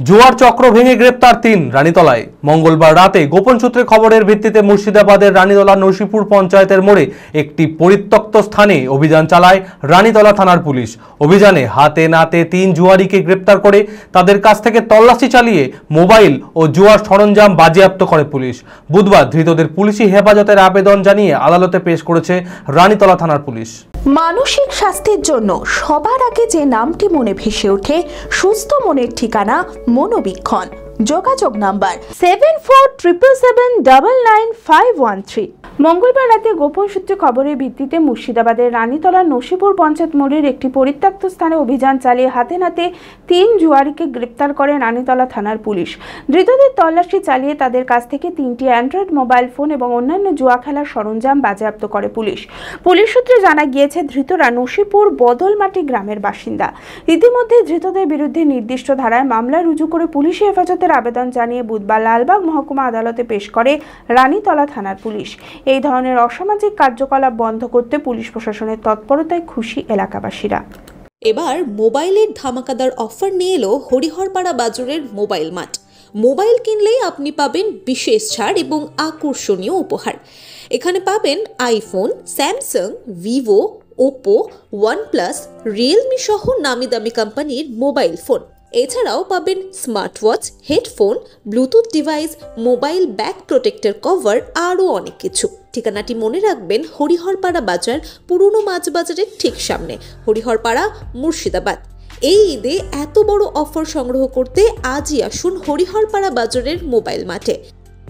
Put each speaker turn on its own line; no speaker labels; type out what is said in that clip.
জুয়ার চক্র ভেঙে গ্রেপ্তার ৩ রানীতলায়। মঙ্গলবার রাতে গোপন সূত্রে খবরের ভিত্তিতে মুর্শিদাবাদের রানীতলা নসিপুর পঞ্চায়েতের মোড়ে একটি পরিত্যক্ত স্থানে অভিযান চালায় রানীতলা থানার পুলিশ। অভিযানে হাতে নাতে ৩ জুয়ারিকে গ্রেপ্তার করে তাদের কাছ থেকে তল্লাশি চালিয়ে মোবাইল ও জুয়ার সরঞ্জাম বাজেয়াপ্ত করে পুলিশ। বুধবার ধৃতদের পুলিশি হেফাজতের আবেদন জানিয়ে আদালতে পেশ করেছে রানীতলা থানার পুলিশ।
মানসিক স্বাস্থ্যের জন্য সবার আগে যে নামটি মনে ভেসে ওঠে, সুস্থ মনের ঠিকানা মনোবীক্ষণ। যোগাযোগ নাম্বার 7477799513। মঙ্গলবার রাতে গোপন সূত্রে খবরের ভিত্তিতে মুর্শিদাবাদের রানীতলা নসিপুর পঞ্চায়েত মোড়ের একটি পরিত্যক্ত স্থানে অভিযান চালিয়ে হাতে নাতে ৩ জুয়ারিকে গ্রেপ্তার করে রানীতলা থানার পুলিশ। ধৃতদের তল্লাশি চালিয়ে তাদের কাছ থেকে ৩টি অ্যান্ড্রয়েড মোবাইল ফোন এবং অন্যান্য জুয়া খেলার সরঞ্জাম বাজেয়াপ্ত করে পুলিশ। পুলিশ সূত্রে জানা গিয়েছে, ধৃতরা নসিপুর বদলমাটি গ্রামের বাসিন্দা। ইতিমধ্যে ধৃতদের বিরুদ্ধে নির্দিষ্ট ধারায় মামলা রুজু করে পুলিশি হেফাজতের আবেদন জানিয়ে বুধবার লালবাগ মহকুমা আদালতে পেশ করে রানীতলা থানার পুলিশ। এই ধরনের অসামাজিক কার্যকলাপ বন্ধ করতে পুলিশ প্রশাসনের তৎপরতায় খুশি এলাকাবাসীরা।
এবার মোবাইলের ধামাকাদার অফার নিয়ে এলো হরিহরপাড়া বাজারের মোবাইল মার্ট। মোবাইল কিনলেই আপনি পাবেন বিশেষ ছাড় এবং আকর্ষণীয় উপহার। এখানে পাবেন iPhone, Samsung, Vivo, Oppo, OnePlus, Realme সহ নামি দামি কোম্পানির মোবাইল ফোন। এছাড়াও পাবেন smart watch, headphone, Bluetooth device, mobile back protector cover, আরও অনেক কিছু। ঠিকানাটি মনে রাখবেন, হরিহরপাড়া বাজার, পুরনো মাছ বাজারের ঠিক সামনে, হরিহরপাড়া, মুর্শিদাবাদ। এই ঈদে এত বড় অফার সংগ্রহ করতে আজই আসুন হরিহরপাড়া বাজারের মোবাইল মার্টে।